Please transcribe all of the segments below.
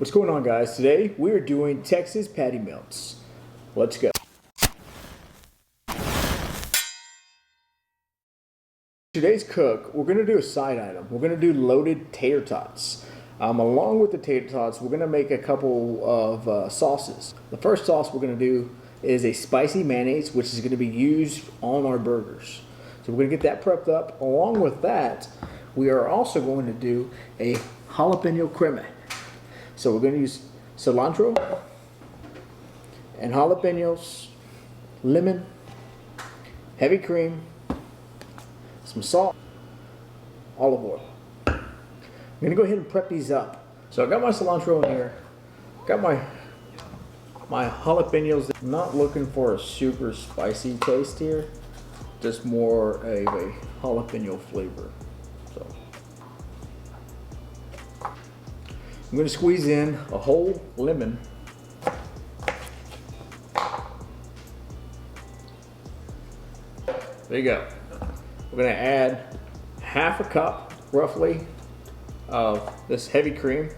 What's going on, guys? Today we are doing Texas patty melts. Let's go. Today's cook, we're going to do a side item. We're going to do loaded tater tots. Along with the tater tots, we're going to make a couple of sauces. The first sauce we're going to do is a spicy mayonnaise, which is going to be used on our burgers. So we're going to get that prepped up. Along with that, we are also going to do a jalapeño cream. So we're going to use cilantro and jalapeños, lemon, heavy cream, some salt, olive oil. I'm going to go ahead and prep these up. So I got my cilantro in here, got my jalapeños. I'm not looking for a super spicy taste here, just more of a jalapeno flavor. So I'm going to squeeze in a whole lemon. There you go. We're going to add half a cup, roughly, of this heavy cream.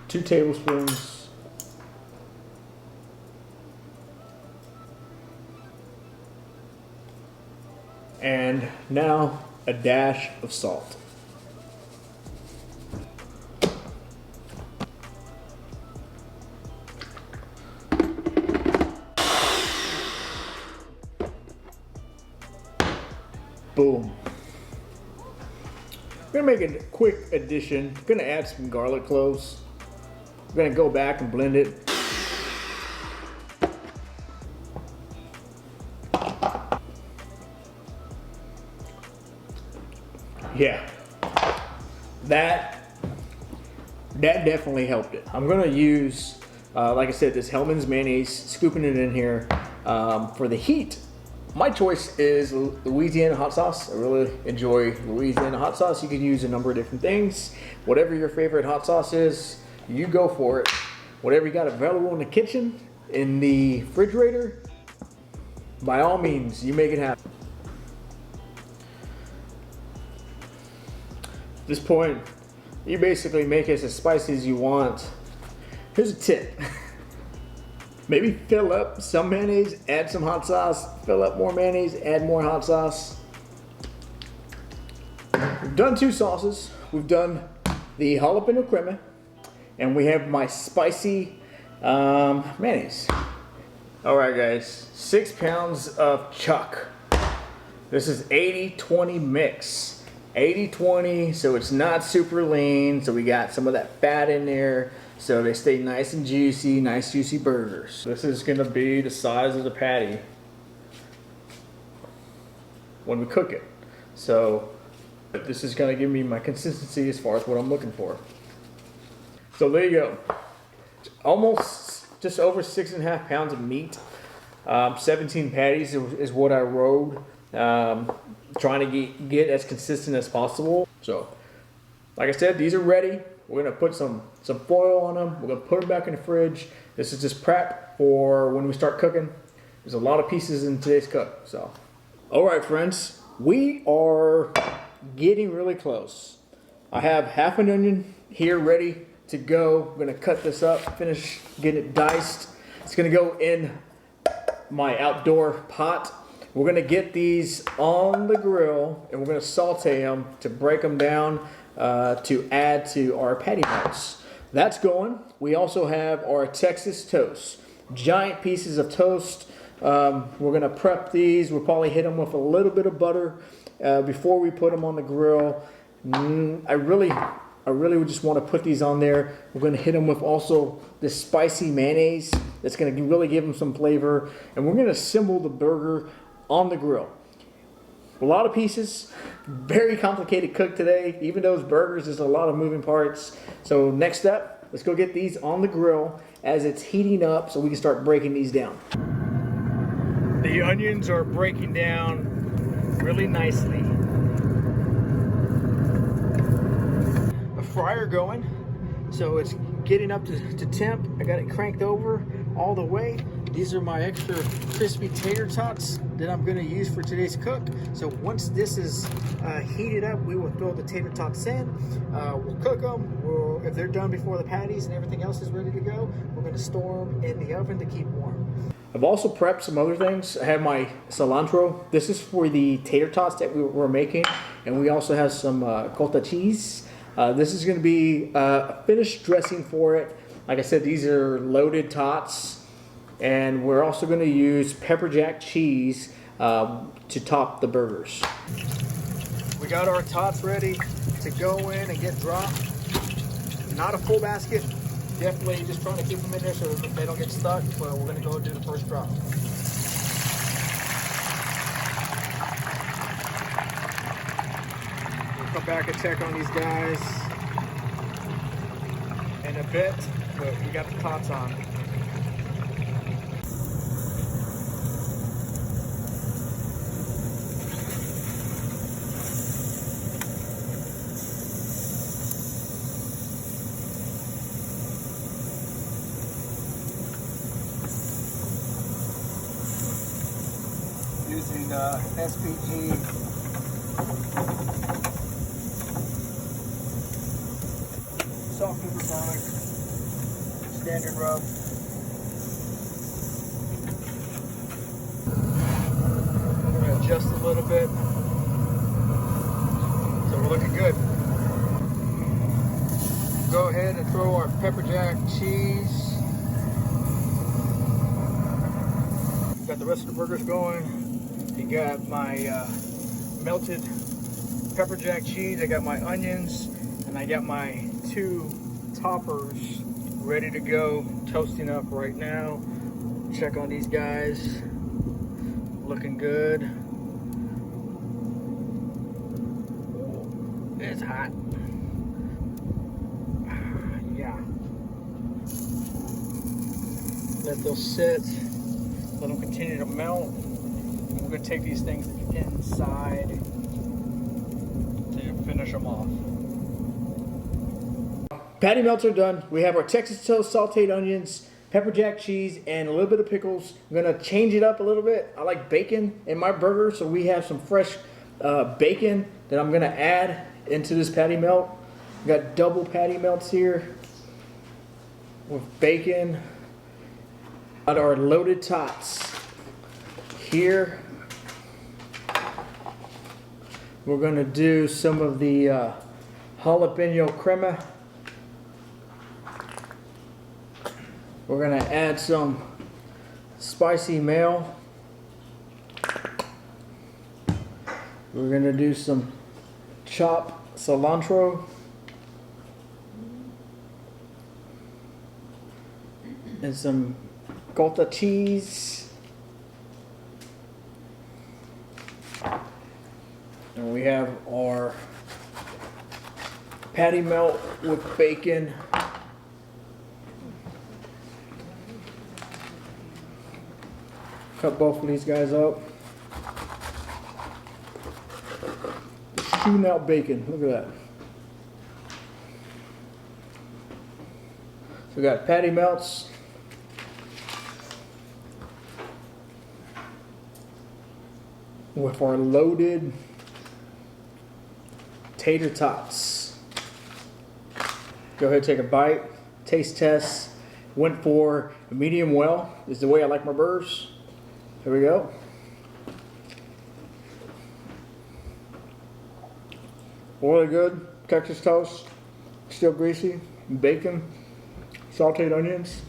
Two tablespoons. And now a dash of salt. Boom. I'm gonna make a quick addition. I'm gonna add some garlic cloves. I'm gonna go back and blend it. Yeah, that definitely helped it. I'm gonna use, like I said, this Hellmann's mayonnaise, scooping it in here. For the heat, my choice is Louisiana hot sauce. I really enjoy Louisiana hot sauce. You can use a number of different things. Whatever your favorite hot sauce is, you go for it. Whatever you got available in the kitchen, in the refrigerator, by all means, you make it happen. At this point, you basically make it as spicy as you want. Here's a tip. Maybe fill up some mayonnaise, add some hot sauce, fill up more mayonnaise, add more hot sauce. We've done two sauces. We've done the jalapeño cream, and we have my spicy mayonnaise. All right, guys, 6 pounds of chuck. This is 80-20 mix. 80-20, so it's not super lean, so we got some of that fat in there, so they stay nice and juicy, nice juicy burgers. This is gonna be the size of the patty when we cook it. So this is gonna give me my consistency as far as what I'm looking for. So there you go. Almost just over 6.5 pounds of meat. 17 patties is what I rolled. Trying to get as consistent as possible. So, like I said, these are ready. We're gonna put some foil on them. We're gonna put them back in the fridge. This is just prep for when we start cooking. There's a lot of pieces in today's cook. So, all right, friends, we are getting really close. I have half an onion here ready to go. I'm gonna cut this up, finish getting it diced. It's gonna go in my outdoor pot. We're gonna get these on the grill and we're gonna saute them to break them down to add to our patty melts. That's going. We also have our Texas toast. Giant pieces of toast. We're gonna prep these. We'll probably hit them with a little bit of butter before we put them on the grill. I really would just want to put these on there. We're gonna hit them with also this spicy mayonnaise. That's gonna really give them some flavor. And we're gonna assemble the burger on the grill. A lot of pieces, very complicated cook today. Even those burgers, there's a lot of moving parts. So next up, let's go get these on the grill as it's heating up so we can start breaking these down. The onions are breaking down really nicely. A fryer going, so it's getting up to temp. I got it cranked over all the way. these are my extra crispy tater tots that I'm gonna use for today's cook. So once this is heated up, we will throw the tater tots in. We'll cook them. If they're done before the patties and everything else is ready to go, we're gonna store them in the oven to keep warm. I've also prepped some other things. I have my cilantro. This is for the tater tots that we're making. And we also have some cottage cheese. This is gonna be a finished dressing for it. Like I said, these are loaded tots. And we're also going to use pepper jack cheese to top the burgers. We got our tots ready to go in and get dropped. Not a full basket. Definitely just trying to keep them in there so that they don't get stuck. But we're going to go do the first drop. We'll come back and check on these guys in a bit. But we got the tots on. Using SPG soft supersonic standard rub. I'm going to adjust a little bit. So we're looking good. Go ahead and throw our pepper jack cheese. Got the rest of the burgers going. You got my melted pepper jack cheese, I got my onions, and I got my 2 toppers ready to go, toasting up right now. Check on these guys, looking good. It's hot. Yeah. Let those sit, let them continue to melt. We're going to take these things inside to finish them off. Patty melts are done. We have our Texas toast, sauteed onions, pepper jack cheese, and a little bit of pickles. I'm going to change it up a little bit. I like bacon in my burger, so we have some fresh bacon that I'm going to add into this patty melt. We've got double patty melts here with bacon. Got our loaded tots here. We're going to do some of the Jalapeño Cream. We're going to add some spicy mayo. We're going to do some chopped cilantro. And some cottage cheese. And we have our patty melt with bacon. Cut both of these guys up. Shooting out bacon. Look at that. So we got patty melts. With our loaded tater tots. Go ahead and take a bite. Taste test. Went for a medium well. This is the way I like my burgers. Here we go. Really good. Texas toast. Still greasy. Bacon. Sauteed onions.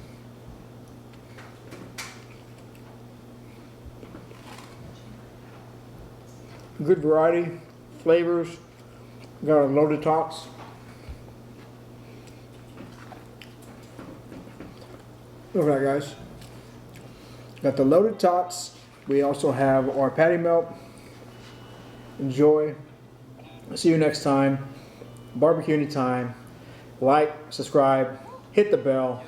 Good variety. Flavors. Got our loaded tots. Look at that, guys. Got the loaded tots. We also have our patty melt. Enjoy. See you next time. Barbecue anytime. Like, subscribe, hit the bell.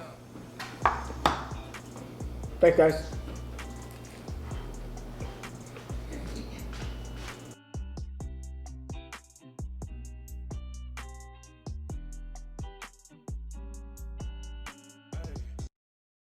Thanks, guys.